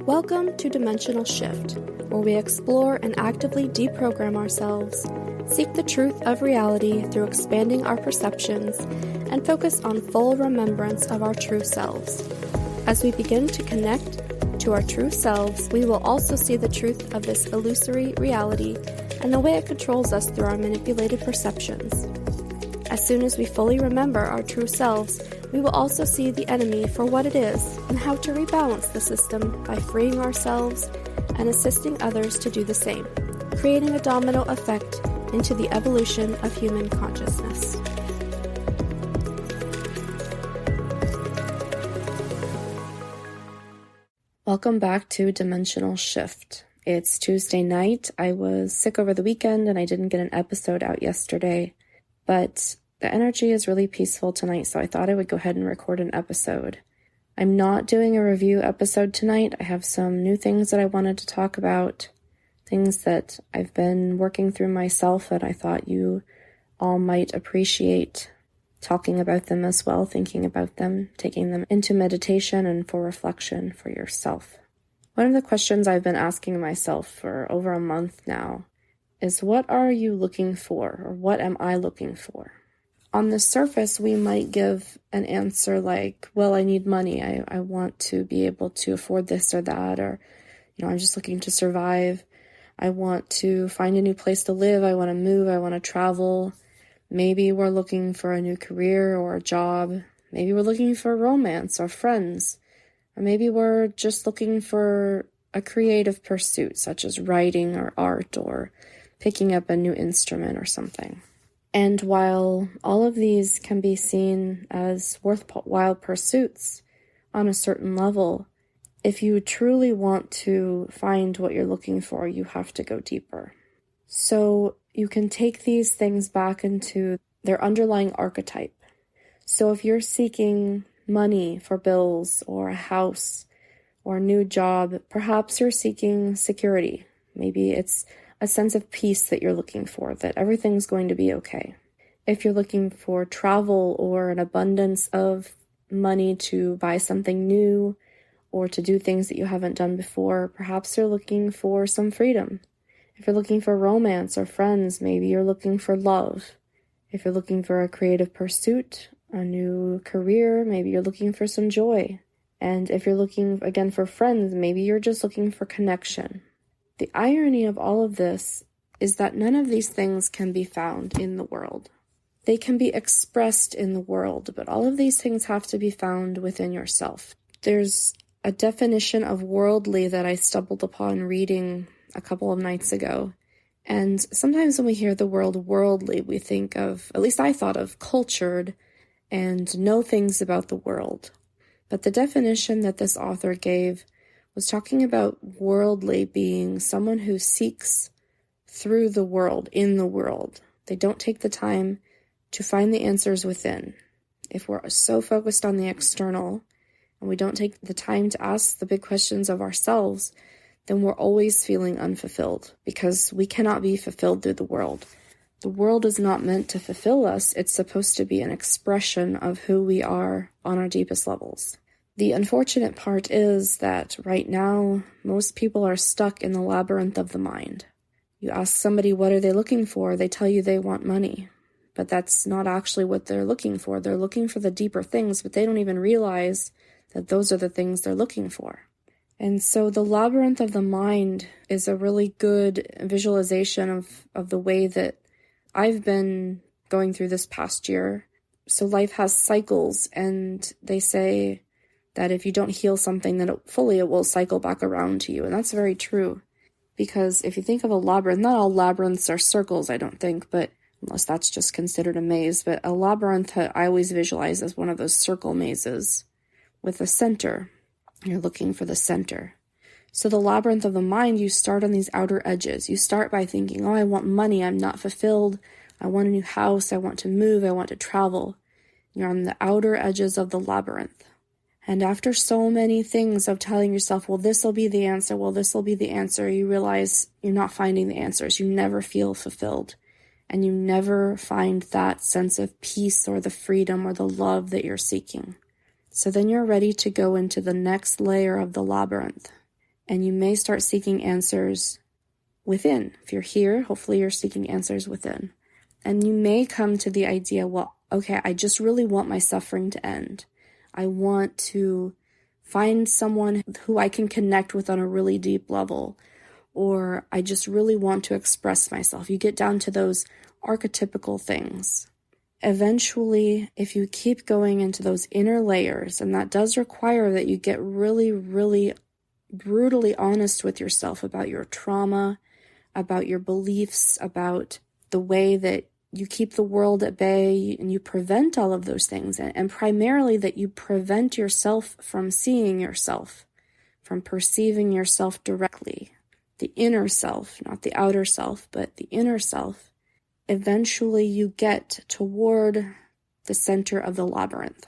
Welcome to Dimensional Shift, where we explore and actively deprogram ourselves, seek the truth of reality through expanding our perceptions, and focus on full remembrance of our true selves. As we begin to connect to our true selves, we will also see the truth of this illusory reality and the way it controls us through our manipulated perceptions. As soon as we fully remember our true selves, we will also see the enemy for what it is and how to rebalance the system by freeing ourselves and assisting others to do the same, creating a domino effect into the evolution of human consciousness. Welcome back to Dimensional Shift. It's Tuesday night. I was sick over the weekend and I didn't get an episode out yesterday, but the energy is really peaceful tonight, so I thought I would go ahead and record an episode. I'm not doing a review episode tonight. I have some new things that I wanted to talk about, things that I've been working through myself that I thought you all might appreciate talking about them as well, thinking about them, taking them into meditation and for reflection for yourself. One of the questions I've been asking myself for over a month now is, what are you looking for, or what am I looking for? On the surface, we might give an answer like, well, I need money. I want to be able to afford this or that, or, I'm just looking to survive. I want to find a new place to live. I want to move. I want to travel. Maybe we're looking for a new career or a job. Maybe we're looking for romance or friends. Or maybe we're just looking for a creative pursuit, such as writing or art or picking up a new instrument or something. And while all of these can be seen as worthwhile pursuits on a certain level, if you truly want to find what you're looking for, you have to go deeper. So you can take these things back into their underlying archetype. So if you're seeking money for bills or a house or a new job, perhaps you're seeking security. Maybe it's a sense of peace that you're looking for, that everything's going to be okay. If you're looking for travel or an abundance of money to buy something new or to do things that you haven't done before, perhaps you're looking for some freedom. If you're looking for romance or friends, maybe you're looking for love. If you're looking for a creative pursuit, a new career, maybe you're looking for some joy. And if you're looking, again, for friends, maybe you're just looking for connection. The irony of all of this is that none of these things can be found in the world. They can be expressed in the world, but all of these things have to be found within yourself. There's a definition of worldly that I stumbled upon reading a couple of nights ago. And sometimes when we hear the word worldly, we think of, at least I thought of, cultured and know things about the world. But the definition that this author gave was talking about worldly being someone who seeks through the world, in the world. They don't take the time to find the answers within. If we're so focused on the external and we don't take the time to ask the big questions of ourselves, then we're always feeling unfulfilled because we cannot be fulfilled through the world. The world is not meant to fulfill us. It's supposed to be an expression of who we are on our deepest levels. The unfortunate part is that right now, most people are stuck in the labyrinth of the mind. You ask somebody what are they looking for, they tell you they want money. But that's not actually what they're looking for. They're looking for the deeper things, but they don't even realize that those are the things they're looking for. And so the labyrinth of the mind is a really good visualization of the way that I've been going through this past year. So life has cycles, and they say that if you don't heal something, then it will cycle back around to you. And that's very true. Because if you think of a labyrinth, not all labyrinths are circles, I don't think, but unless that's just considered a maze. But a labyrinth I always visualize as one of those circle mazes with a center. You're looking for the center. So the labyrinth of the mind, you start on these outer edges. You start by thinking, I want money, I'm not fulfilled. I want a new house, I want to move, I want to travel. You're on the outer edges of the labyrinth. And after so many things of telling yourself, well, this will be the answer, you realize you're not finding the answers. You never feel fulfilled. And you never find that sense of peace or the freedom or the love that you're seeking. So then you're ready to go into the next layer of the labyrinth. And you may start seeking answers within. If you're here, hopefully you're seeking answers within. And you may come to the idea, well, okay, I just really want my suffering to end. I want to find someone who I can connect with on a really deep level, or I just really want to express myself. You get down to those archetypical things. Eventually, if you keep going into those inner layers, and that does require that you get really, really brutally honest with yourself about your trauma, about your beliefs, about the way that you keep the world at bay, and you prevent all of those things, and primarily that you prevent yourself from seeing yourself, from perceiving yourself directly. The inner self, not the outer self, but the inner self. Eventually you get toward the center of the labyrinth.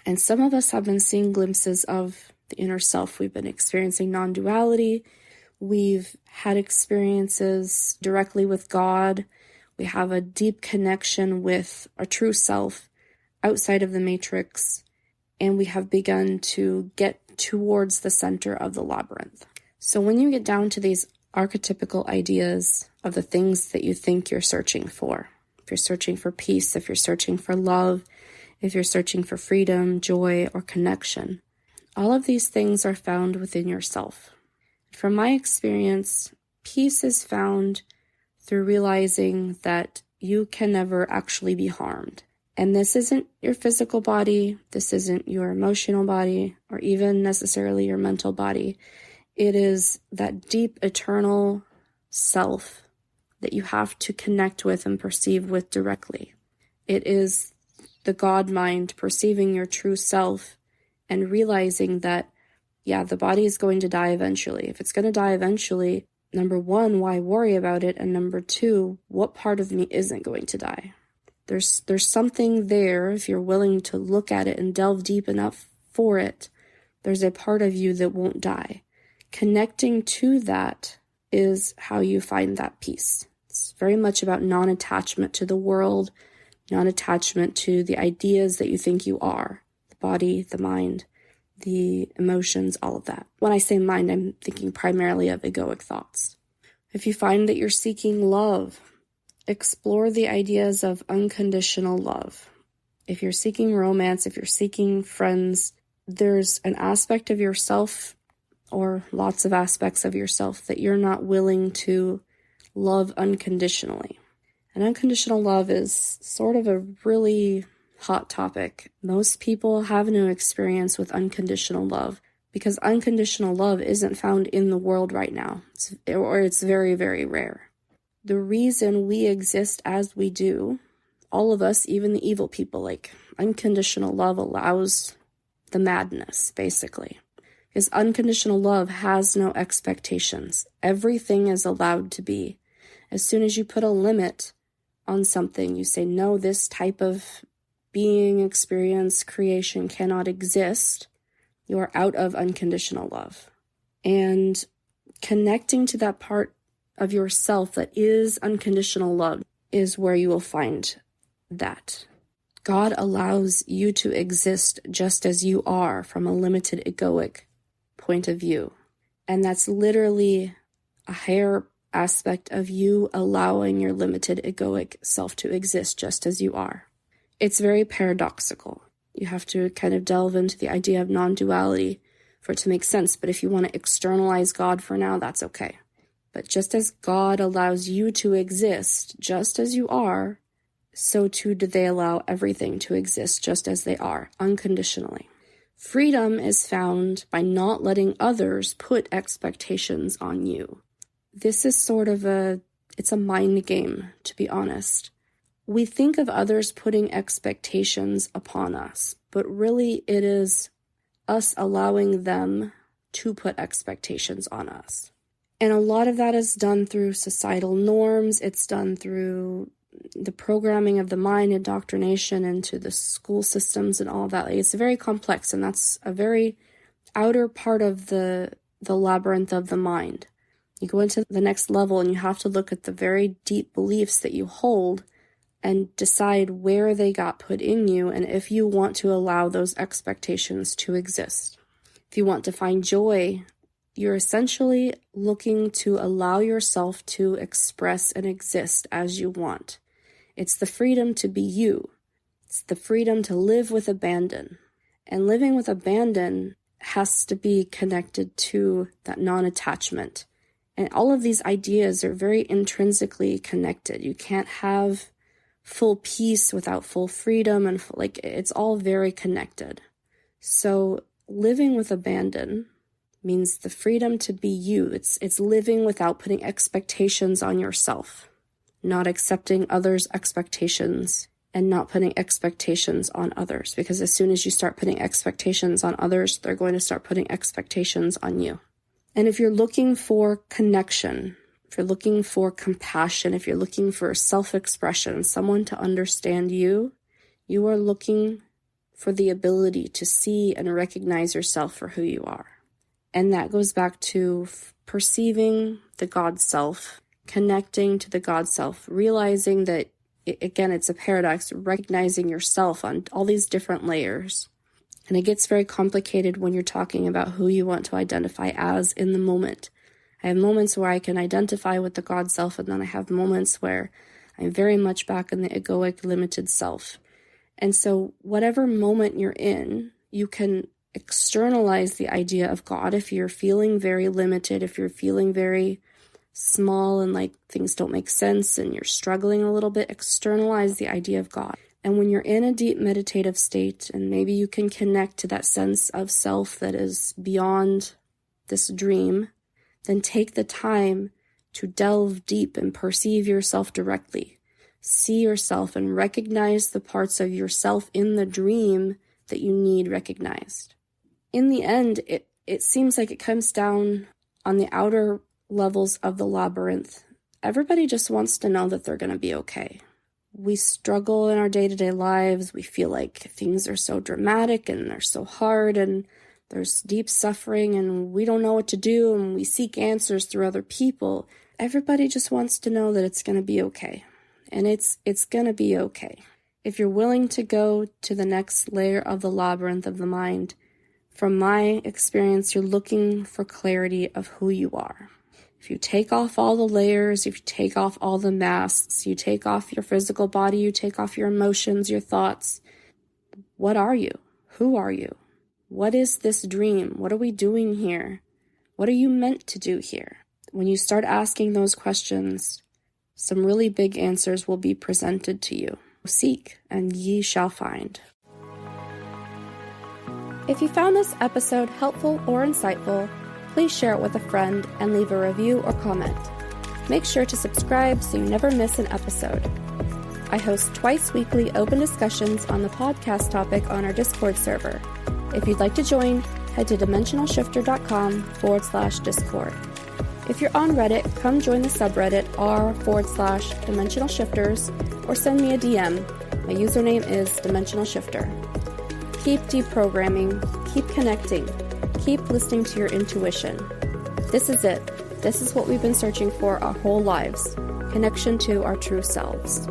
And some of us have been seeing glimpses of the inner self. We've been experiencing non-duality. We've had experiences directly with God. We have a deep connection with our true self outside of the matrix. And we have begun to get towards the center of the labyrinth. So when you get down to these archetypical ideas of the things that you think you're searching for, if you're searching for peace, if you're searching for love, if you're searching for freedom, joy, or connection, all of these things are found within yourself. From my experience, peace is found through realizing that you can never actually be harmed. And this isn't your physical body, this isn't your emotional body, or even necessarily your mental body. It is that deep, eternal self that you have to connect with and perceive with directly. It is the God mind perceiving your true self and realizing that, yeah, the body is going to die eventually. If it's going to die eventually, number one, why worry about it? And number two, what part of me isn't going to die? There's something there, if you're willing to look at it and delve deep enough for it, there's a part of you that won't die. Connecting to that is how you find that peace. It's very much about non-attachment to the world, non-attachment to the ideas that you think you are, the body, the mind, the emotions, all of that. When I say mind, I'm thinking primarily of egoic thoughts. If you find that you're seeking love, explore the ideas of unconditional love. If you're seeking romance, if you're seeking friends, there's an aspect of yourself or lots of aspects of yourself that you're not willing to love unconditionally. And unconditional love is sort of a really hot topic. Most people have no experience with unconditional love because unconditional love isn't found in the world right now, it's very, very rare. The reason we exist as we do, all of us, even the evil people, like unconditional love allows the madness, basically. Because unconditional love has no expectations. Everything is allowed to be. As soon as you put a limit on something, you say, no, this type of being, experience, creation cannot exist, you are out of unconditional love. And connecting to that part of yourself that is unconditional love is where you will find that. God allows you to exist just as you are from a limited egoic point of view. And that's literally a higher aspect of you allowing your limited egoic self to exist just as you are. It's very paradoxical. You have to kind of delve into the idea of non-duality for it to make sense. But if you want to externalize God for now, that's okay. But just as God allows you to exist just as you are, so too do they allow everything to exist just as they are, unconditionally. Freedom is found by not letting others put expectations on you. This is sort of it's a mind game, to be honest. We think of others putting expectations upon us, but really it is us allowing them to put expectations on us. And a lot of that is done through societal norms. It's done through the programming of the mind, indoctrination into the school systems and all of that. It's very complex, and that's a very outer part of the labyrinth of the mind. You go into the next level and you have to look at the very deep beliefs that you hold and decide where they got put in you and if you want to allow those expectations to exist. If you want to find joy you're essentially looking to allow yourself to express and exist as you want. It's the freedom to be you. It's the freedom to live with abandon. And living with abandon has to be connected to that non-attachment. And all of these ideas are very intrinsically connected. You can't have full peace without full freedom, and it's all very connected. So living with abandon means the freedom to be you. It's living without putting expectations on yourself, not accepting others' expectations, and not putting expectations on others. Because as soon as you start putting expectations on others, they're going to start putting expectations on you. And if you're looking for connection, if you're looking for compassion, if you're looking for self-expression, someone to understand you, you are looking for the ability to see and recognize yourself for who you are. And that goes back to perceiving the God self, connecting to the God self, realizing that, again, it's a paradox, recognizing yourself on all these different layers. And it gets very complicated when you're talking about who you want to identify as in the moment. I have moments where I can identify with the God self, and then I have moments where I'm very much back in the egoic, limited self. And so whatever moment you're in, you can externalize the idea of God if you're feeling very limited, if you're feeling very small and like things don't make sense and you're struggling a little bit, externalize the idea of God. And when you're in a deep meditative state, and maybe you can connect to that sense of self that is beyond this dream, then take the time to delve deep and perceive yourself directly. See yourself and recognize the parts of yourself in the dream that you need recognized. In the end, it seems like it comes down on the outer levels of the labyrinth. Everybody just wants to know that they're going to be okay. We struggle in our day-to-day lives. We feel like things are so dramatic and they're so hard and there's deep suffering and we don't know what to do and we seek answers through other people. Everybody just wants to know that it's going to be okay. And it's going to be okay. If you're willing to go to the next layer of the labyrinth of the mind, from my experience, you're looking for clarity of who you are. If you take off all the layers, if you take off all the masks, you take off your physical body, you take off your emotions, your thoughts, what are you? Who are you? What is this dream? What are we doing here? What are you meant to do here? When you start asking those questions, some really big answers will be presented to you. Seek, and ye shall find. If you found this episode helpful or insightful, please share it with a friend and leave a review or comment. Make sure to subscribe so you never miss an episode. I host twice weekly open discussions on the podcast topic on our Discord server. If you'd like to join, head to dimensionalshifter.com/Discord. If you're on Reddit, come join the subreddit r/Dimensional Shifters or send me a DM. My username is Dimensional Shifter. Keep deprogramming, keep connecting, keep listening to your intuition. This is it. This is what we've been searching for our whole lives. Connection to our true selves.